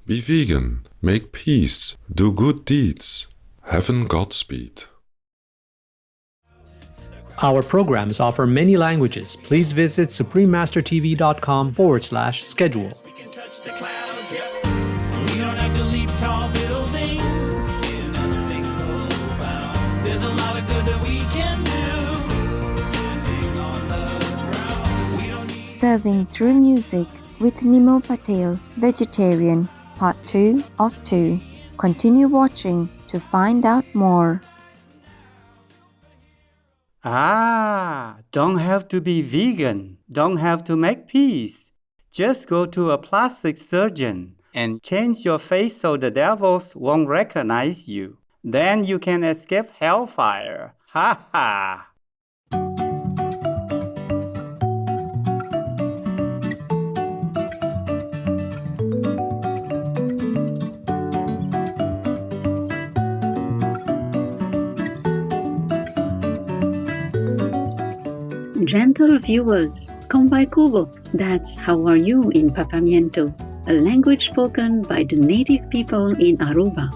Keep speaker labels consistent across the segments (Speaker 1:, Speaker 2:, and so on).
Speaker 1: Be vegan, make peace, do good deeds. Heaven Godspeed.
Speaker 2: Our programs offer many languages. Please visit suprememastertv.com/schedule.
Speaker 3: We can touch the clouds, yeah. We don't have to leap tall buildings in a single bound. There's a lot of good that we can do standing on the ground. We don't need
Speaker 4: Serving Through Music with Nimo Patel, Vegetarian, Part 2 of 2. Continue watching to find out more.
Speaker 5: Don't have to be vegan, don't have to make peace. Just go to a plastic surgeon and change your face so the devils won't recognize you. Then you can escape hellfire. Ha ha!
Speaker 6: Gentle viewers, Kombai Kubo, that's how are you in Papamiento, a language spoken by the native people in Aruba.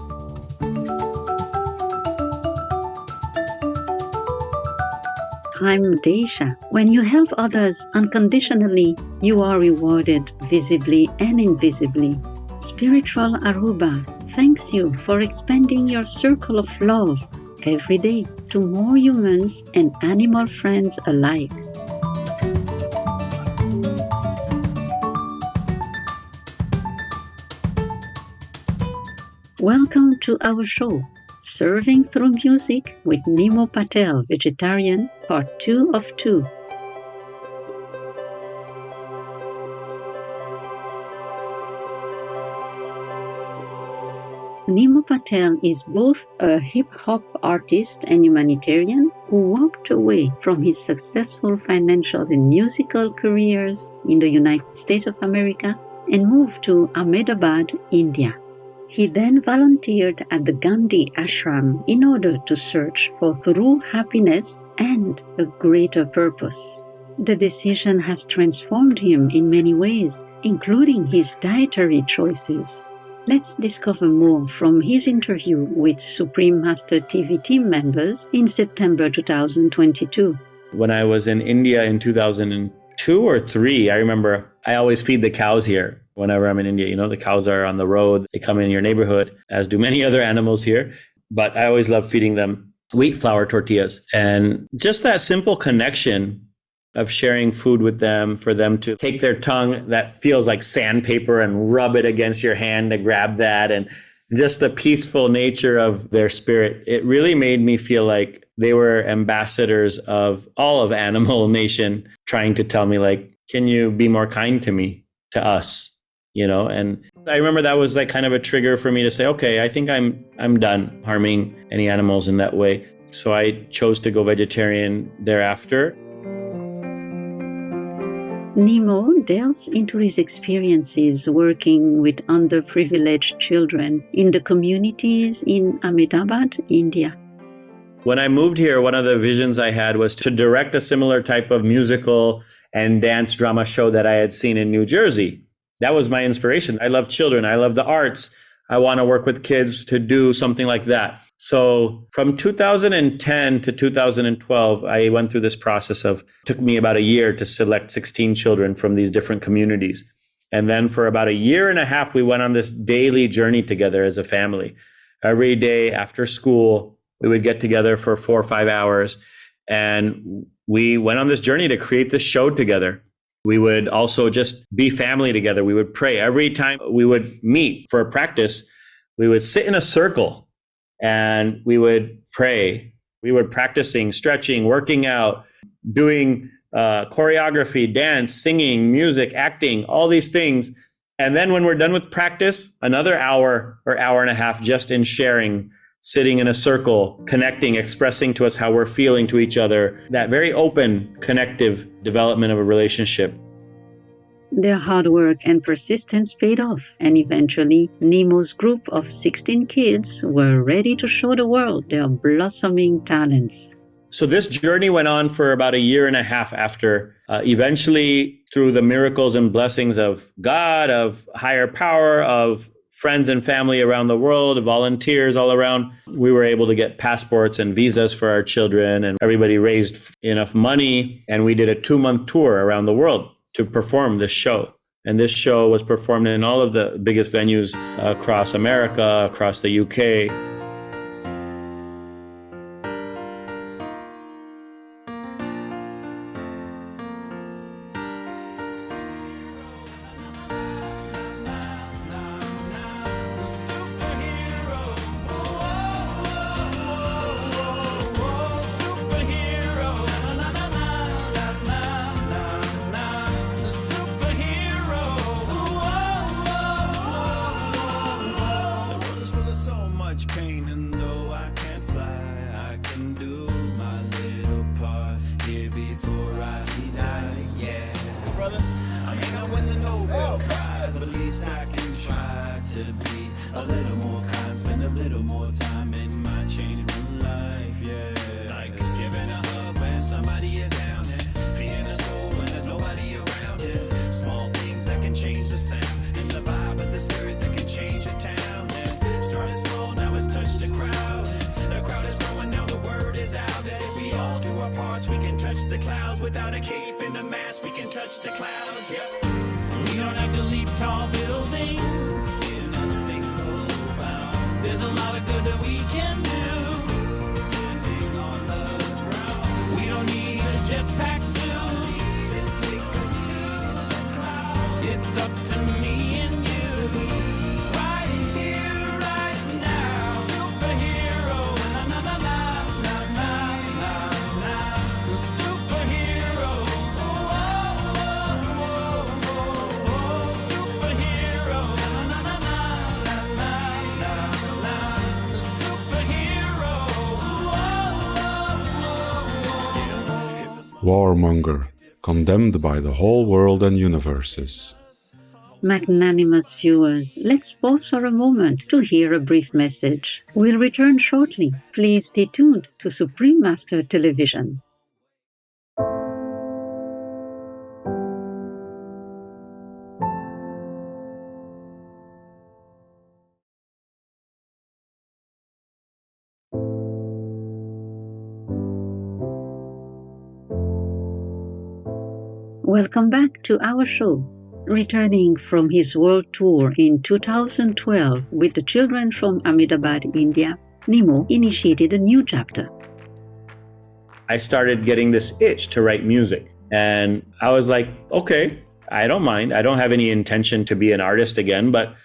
Speaker 6: I'm Deisha. When you help others unconditionally, you are rewarded visibly and invisibly. Spiritual Aruba thanks you for expanding your circle of love every day to more humans and animal friends alike. Welcome to our show, Serving Through Music with Nimo Patel, Vegetarian, Part 2 of 2. Nimo Patel is both a hip-hop artist and humanitarian who walked away from his successful financial and musical careers in the United States of America and moved to Ahmedabad, India. He then volunteered at the Gandhi ashram in order to search for true happiness and a greater purpose. The decision has transformed him in many ways, including his dietary choices. Let's discover more from his interview with Supreme Master TV team members in September 2022.
Speaker 7: When I was in India in 2002 or 3, I remember I always feed the cows here whenever I'm in India. You know, the cows are on the road. They come in your neighborhood, as do many other animals here. But I always love feeding them wheat flour tortillas. And just that simple connection of sharing food with them, for them to take their tongue that feels like sandpaper and rub it against your hand to grab that, and just the peaceful nature of their spirit, it really made me feel like they were ambassadors of all of animal nation, trying to tell me, like, can you be more kind to me, to us, you know? And I remember that was like kind of a trigger for me to say, okay, I think I'm done harming any animals in that way. So I chose to go vegetarian thereafter.
Speaker 6: Nimo delves into his experiences working with underprivileged children in the communities in Ahmedabad, India.
Speaker 7: When I moved here, one of the visions I had was to direct a similar type of musical and dance drama show that I had seen in New Jersey. That was my inspiration. I love children. I love the arts. I want to work with kids to do something like that. So from 2010 to 2012, I went through this process took me about a year to select 16 children from these different communities. And then for about a year and a half, we went on this daily journey together as a family. Every day after school, we would get together for 4 or 5 hours. And we went on this journey to create this show together. We would also just be family together. We would pray. Every time we would meet for a practice, we would sit in a circle and we would pray. We were practicing, stretching, working out, doing choreography, dance, singing, music, acting, all these things. And then when we're done with practice, another hour or hour and a half just in sharing, sitting in a circle, connecting, expressing to us how we're feeling to each other, that very open, connective development of a relationship.
Speaker 6: Their hard work and persistence paid off, and eventually, Nimo's group of 16 kids were ready to show the world their blossoming talents.
Speaker 7: So this journey went on for about a year and a half after. Eventually, through the miracles and blessings of God, of higher power, of friends and family around the world, volunteers all around. We were able to get passports and visas for our children, and everybody raised enough money. And we did a 2-month tour around the world to perform this show. And this show was performed in all of the biggest venues across America, across the UK.
Speaker 3: Without a cape and a mask, we can touch the clouds. We don't have to leap tall buildings in a single bound. There's a lot of good that we can do standing on the ground. We don't need a jetpack suit to take us to the clouds. It's up to me and you, right here, right now. Superhero, na na na na na na na na. Superhero, oh, oh, oh, oh, oh. Superhero, na na na na na na na. Superhero, oh, oh, oh, oh.
Speaker 1: Warmonger, condemned by the whole world and universes.
Speaker 6: Magnanimous viewers, let's pause for a moment to hear a brief message. We'll return shortly. Please stay tuned to Supreme Master Television. Welcome back to our show. Returning from his world tour in 2012 with the children from Ahmedabad, India, Nimo initiated a new chapter.
Speaker 7: I started getting this itch to write music. And I was like, okay, I don't mind. I don't have any intention to be an artist again, but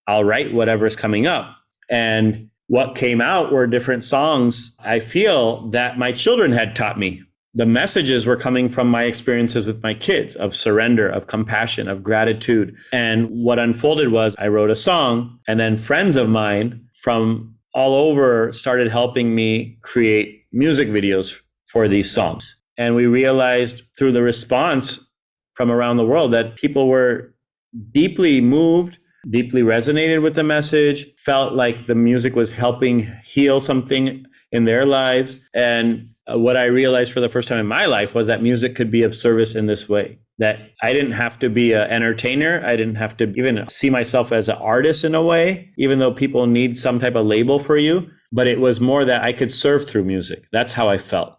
Speaker 7: I'll write whatever's coming up. And what came out were different songs I feel that my children had taught me. The messages were coming from my experiences with my kids of surrender, of compassion, of gratitude. And what unfolded was I wrote a song, and then friends of mine from all over started helping me create music videos for these songs. And we realized through the response from around the world that people were deeply moved, deeply resonated with the message, felt like the music was helping heal something in their lives. And what I realized for the first time in my life was that music could be of service in this way, that I didn't have to be an entertainer. I didn't have to even see myself as an artist in a way, even though people need some type of label for you. But it was more that I could serve through music. That's how I felt.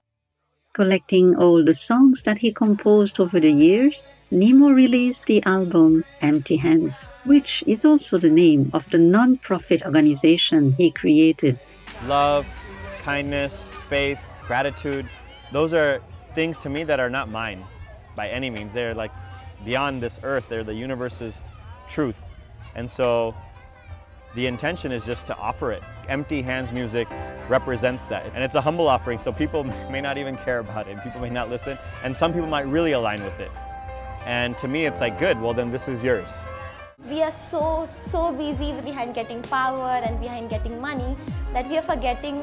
Speaker 6: Collecting all the songs that he composed over the years, Nimo released the album Empty Hands, which is also the name of the non-profit organization he created.
Speaker 8: Love, kindness, faith, gratitude, those are things to me that are not mine by any means. They're like beyond this earth. They're the universe's truth. And so the intention is just to offer it. Empty Hands music represents that. And it's a humble offering, so people may not even care about it. People may not listen. And some people might really align with it. And to me, it's like, good, well then this is yours.
Speaker 9: We are so busy behind getting power and behind getting money that we are forgetting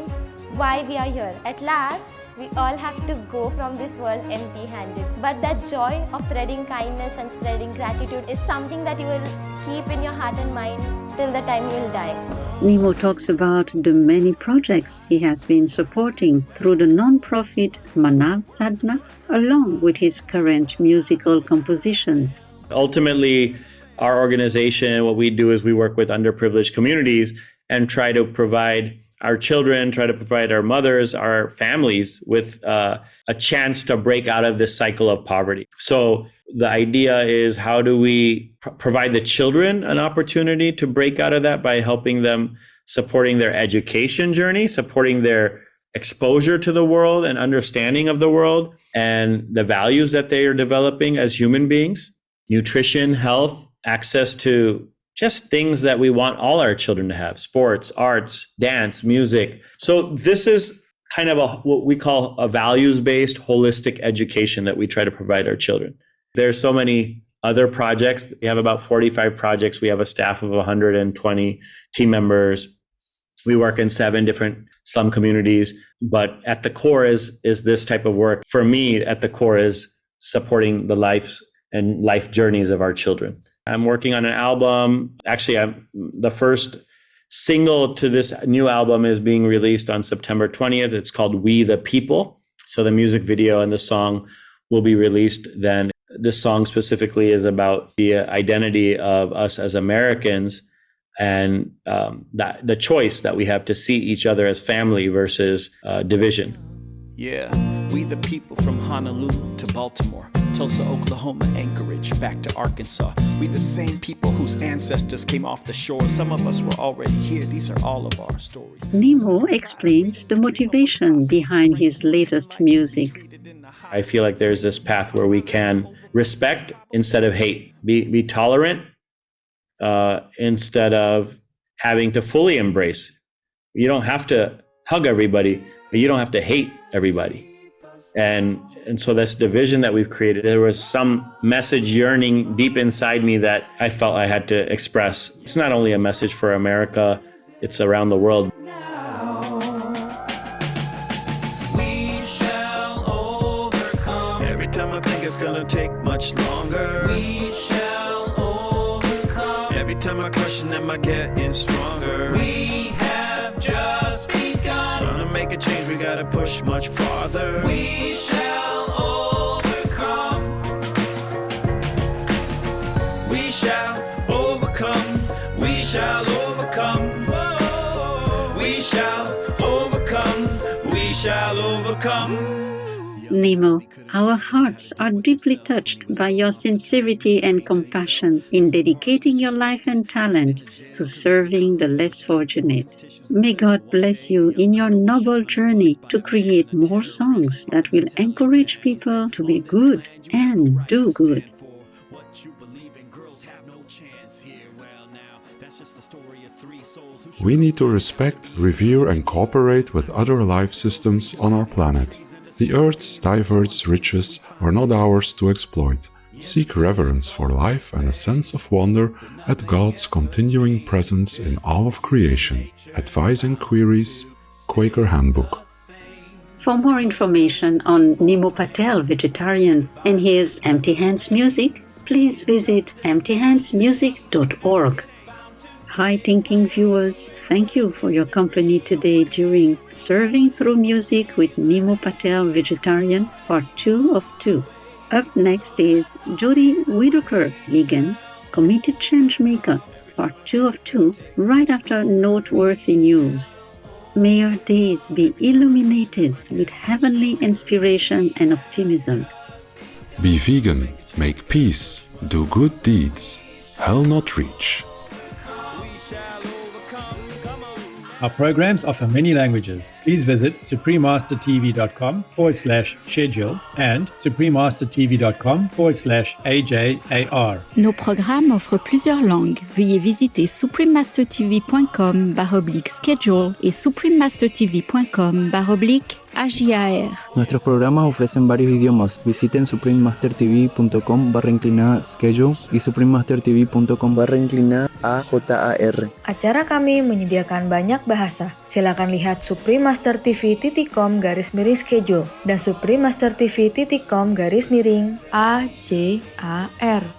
Speaker 9: why we are here. At last, we all have to go from this world empty-handed. But that joy of spreading kindness and spreading gratitude is something that you will keep in your heart and mind till the time you will die.
Speaker 6: Nimo talks about the many projects he has been supporting through the non-profit Manav Sadhana, along with his current musical compositions.
Speaker 7: Ultimately, our organization, what we do is we work with underprivileged communities and try to provide our children, try to provide our mothers, our families with a chance to break out of this cycle of poverty. So the idea is, how do we provide the children an opportunity to break out of that by helping them, supporting their education journey, supporting their exposure to the world and understanding of the world and the values that they are developing as human beings, nutrition, health, access to just things that we want all our children to have: sports, arts, dance, music. So this is kind of what we call a values-based holistic education that we try to provide our children. There's so many other projects. We have about 45 projects. We have a staff of 120 team members. We work in 7 different slum communities, but at the core is this type of work. For me, at the core is supporting the lives and life journeys of our children. I'm working on an album. Actually, the first single to this new album is being released on September 20th. It's called We the People. So the music video and the song will be released then. This song specifically is about the identity of us as Americans and the choice that we have to see each other as family versus division.
Speaker 3: Yeah, we the people from Honolulu to Baltimore, Tulsa, Oklahoma, Anchorage, back to Arkansas. We the same people whose ancestors came off the shore. Some of us were already here. These are all of our stories.
Speaker 6: Nimo explains the motivation behind his latest music.
Speaker 7: I feel like there's this path where we can respect instead of hate, be tolerant instead of having to fully embrace. You don't have to hug everybody, but you don't have to hate everybody. And so this division that we've created, there was some message yearning deep inside me that I felt I had to express. It's not only a message for America, it's around the world.
Speaker 3: We shall overcome. Every time I think it's gonna take much longer, we shall overcome. Every time I question, am I getting stronger? We have just begun. Gonna make a change, we gotta push much farther. We shall overcome. We shall overcome. We shall overcome. We shall overcome. We shall overcome.
Speaker 6: Nimo, our hearts are deeply touched by your sincerity and compassion in dedicating your life and talent to serving the less fortunate. May God bless you in your noble journey to create more songs that will encourage people to be good and do good.
Speaker 1: We need to respect, revere, and cooperate with other life systems on our planet. The Earth's diverse riches are not ours to exploit. Seek reverence for life and a sense of wonder at God's continuing presence in all of creation. Advice and queries, Quaker Handbook.
Speaker 6: For more information on Nimo Patel, vegetarian, and his Empty Hands music, please visit emptyhandsmusic.org. High-thinking viewers, thank you for your company today during Serving Through Music with Nimo Patel, Vegetarian, Part 2 of 2. Up next is Jody Whittaker, Vegan, Committed Changemaker, Part 2 of 2, right after Noteworthy News. May your days be illuminated with heavenly inspiration and optimism.
Speaker 1: Be vegan, make peace, do good deeds, hell not reach.
Speaker 10: Our programs offer many languages. Please visit suprememastertv.com/schedule and suprememastertv.com/AJAR.
Speaker 11: Nos programmes offrent plusieurs langues. Veuillez visiter suprememastertv.com/schedule et suprememastertv.com/AJAR.
Speaker 12: Nuestros programas ofrecen varios idiomas. Visiten suprememastertv.com/schedule y suprememastertv.com/AJAR.
Speaker 13: Acara kami menyediakan banyak bahasa. Silakan lihat suprememastertv.com/schedule dan suprememastertv.com/AJAR.